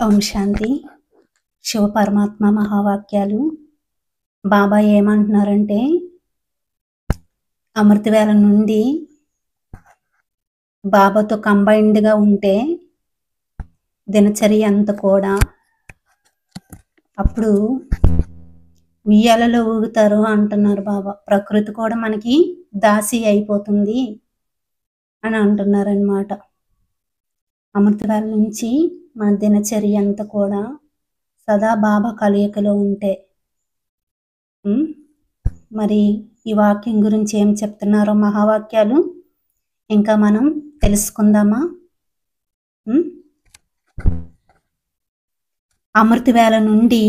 ఓం శాంతి. శివ పరమాత్మ మహావాక్యాలు. బాబా ఏమంటున్నారంటే, అమృతవేళ నుండి బాబాతో కంబైన్డ్గా ఉంటే దినచర్య అంతా కూడా అప్పుడు ఉయ్యాలలో ఊగుతారు అంటున్నారు బాబా. ప్రకృతి కూడా మనకి దాసి అయిపోతుంది అని అంటున్నారనమాట. అమృతవేళ నుంచి మన దినచర్య అంతా కూడా సదా బాబా కలయికలో ఉంటే మరి ఈ వాక్యం గురించి ఏం చెప్తున్నారో మహావాక్యాలు ఇంకా మనం తెలుసుకుందామా? అమృతవేళ నుండి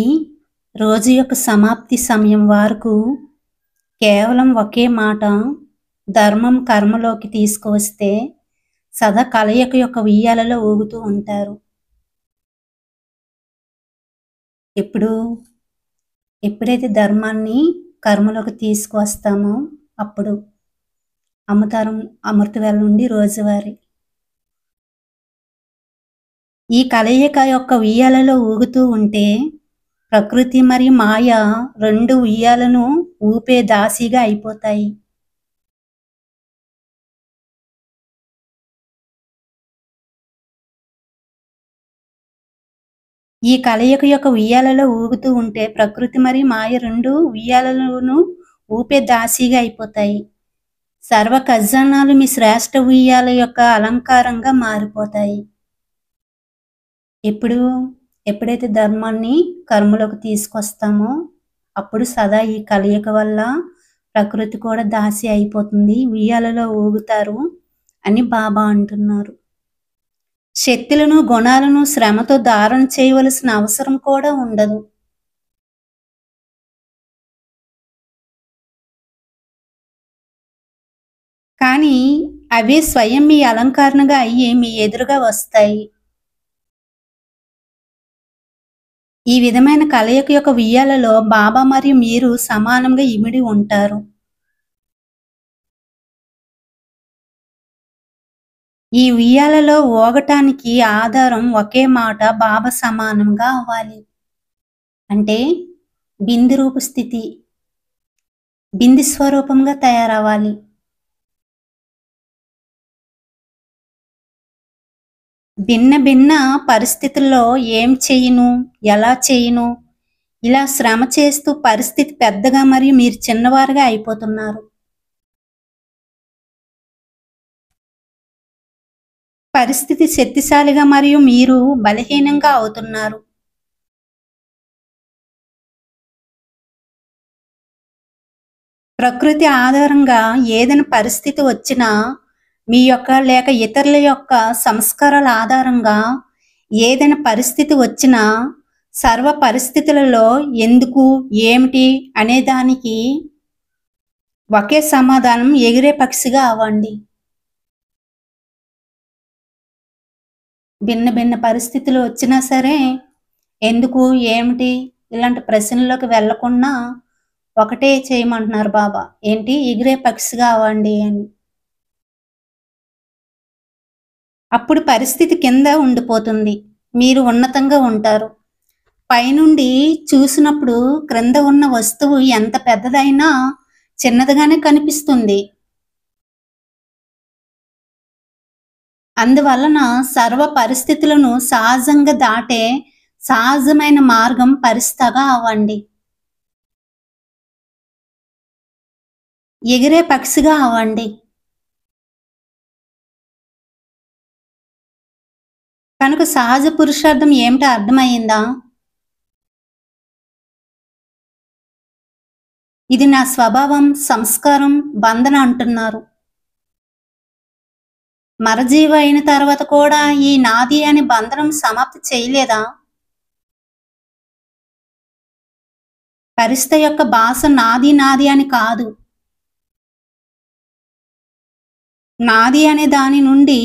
రోజు యొక్క సమాప్తి సమయం వరకు కేవలం ఒకే మాట ధర్మం కర్మలోకి తీసుకువస్తే సదా కలయిక యొక్క ఉయ్యాలలో ఊగుతూ ఉంటారు. ఎప్పుడైతే ధర్మాన్ని కర్మలోకి తీసుకువస్తామో అప్పుడు అమృతవేళ నుండి రోజువారీ ఈ కలయిక యొక్క ఉయ్యాలలో ఊగుతూ ఉంటే ప్రకృతి మరియు మాయ రెండు ఉయ్యాలను ఊపే దాసిగా అయిపోతాయి. ఈ కలయిక యొక్క ఉయ్యాలలో ఊగుతూ ఉంటే ప్రకృతి మరియు మాయ రెండు ఉయ్యాలను ఊపే దాసిగా అయిపోతాయి. సర్వ ఖజానాలు మీ శ్రేష్ఠ ఉయ్యాల యొక్క అలంకారంగా మారిపోతాయి. ఎప్పుడైతే ధర్మాన్ని కర్మలోకి తీసుకొస్తామో అప్పుడు సదా ఈ కలయిక వల్ల ప్రకృతి కూడా దాసి అయిపోతుంది, ఉయ్యాలలో ఊగుతారు అని బాబా అంటున్నారు. శక్తులను గుణాలను శ్రమతో ధారణ చేయవలసిన అవసరం కూడా ఉండదు. కానీ అవే స్వయం మీ అలంకరణగా అయ్యి మీ ఎదురుగా వస్తాయి. ఈ విధమైన కలయిక యొక్క ఉయ్యాలలో బాబా మరియు మీరు సమానంగా ఇమిడి ఉంటారు. ఈ ఉయ్యాలలో ఊగటానికి ఆధారం ఒకే మాట బాబా సమానంగా అవ్వాలి. అంటే బిందు రూప స్థితి, బిందు స్వరూపంగా తయారవ్వాలి. భిన్న భిన్న పరిస్థితుల్లో ఏం చేయను, ఎలా చేయను, ఇలా శ్రమ చేస్తూ పరిస్థితి పెద్దగా మరియు మీరు చిన్నవారుగా అయిపోతున్నారు. పరిస్థితి శక్తిశాలిగా మరియు మీరు బలహీనంగా అవుతున్నారు. ప్రకృతి ఆధారంగా ఏదైనా పరిస్థితి వచ్చినా మీ యొక్క లేక ఇతరుల యొక్క సంస్కారాల ఆధారంగా ఏదైనా పరిస్థితి వచ్చినా సర్వ పరిస్థితులలో ఎందుకు ఏమిటి అనే దానికి ఒకే సమాధానం ఎగిరే పక్షిగా అవ్వండి. భిన్న భిన్న పరిస్థితులు వచ్చినా సరే ఎందుకు ఏమిటి ఇలాంటి ప్రశ్నల్లోకి వెళ్లకుండా ఒకటే చేయమంటున్నారు బాబా. ఏంటి? ఎగిరే పక్షిగా అవ్వండి అని. అప్పుడు పరిస్థితి కింద ఉండిపోతుంది, మీరు ఉన్నతంగా ఉంటారు. పైనుండి చూసినప్పుడు క్రింద ఉన్న వస్తువు ఎంత పెద్దదైనా చిన్నదిగానే కనిపిస్తుంది. అందువలన సర్వ పరిస్థితులను సహజంగా దాటే సహజమైన మార్గం పరిస్థగా అవ్వండి. ఎగిరే పక్షిగా అవ్వండి. కనుక సహజ పురుషార్థం ఏమిటో అర్థమయ్యిందా? ఇది నా స్వభావం, సంస్కారం, బంధన అంటున్నారు. మరజీవ అయిన తర్వాత కూడా ఈ నాది అనే బంధనం సమాప్తి చేయలేదా? పరిస్థితి యొక్క భాష నాది నాది అని కాదు. నాది అనే దాని నుండి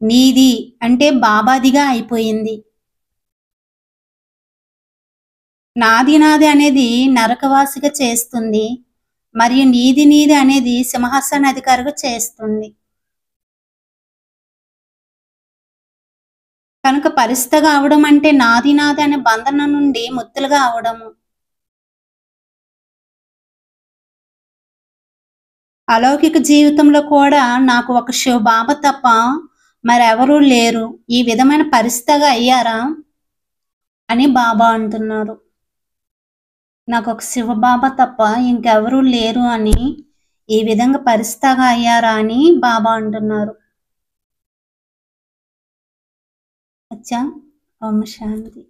నీది అంటే బాబాదిగా అయిపోయింది. నాది నాది అనేది నరకవాసిగా చేస్తుంది మరియు నీది నీది అనేది సింహాసనాధికారిగా చేస్తుంది. కనుక పరిస్థితిగా అవడం అంటే నాది నాది అనే బంధన నుండి ముక్తులుగా అవడము. అలౌకిక జీవితంలో కూడా నాకు ఒక శివబాబా తప్ప మరెవరూ లేరు. ఈ విధమైన పరిస్థితిగా అయ్యారా అని బాబా అంటున్నారు. నాకు ఒక శివబాబా తప్ప ఇంకెవరూ లేరు అని ఈ విధంగా పరిస్థితిగా అయ్యారా అని బాబా అంటున్నారు. అచ్చా, ఓం శాంతి.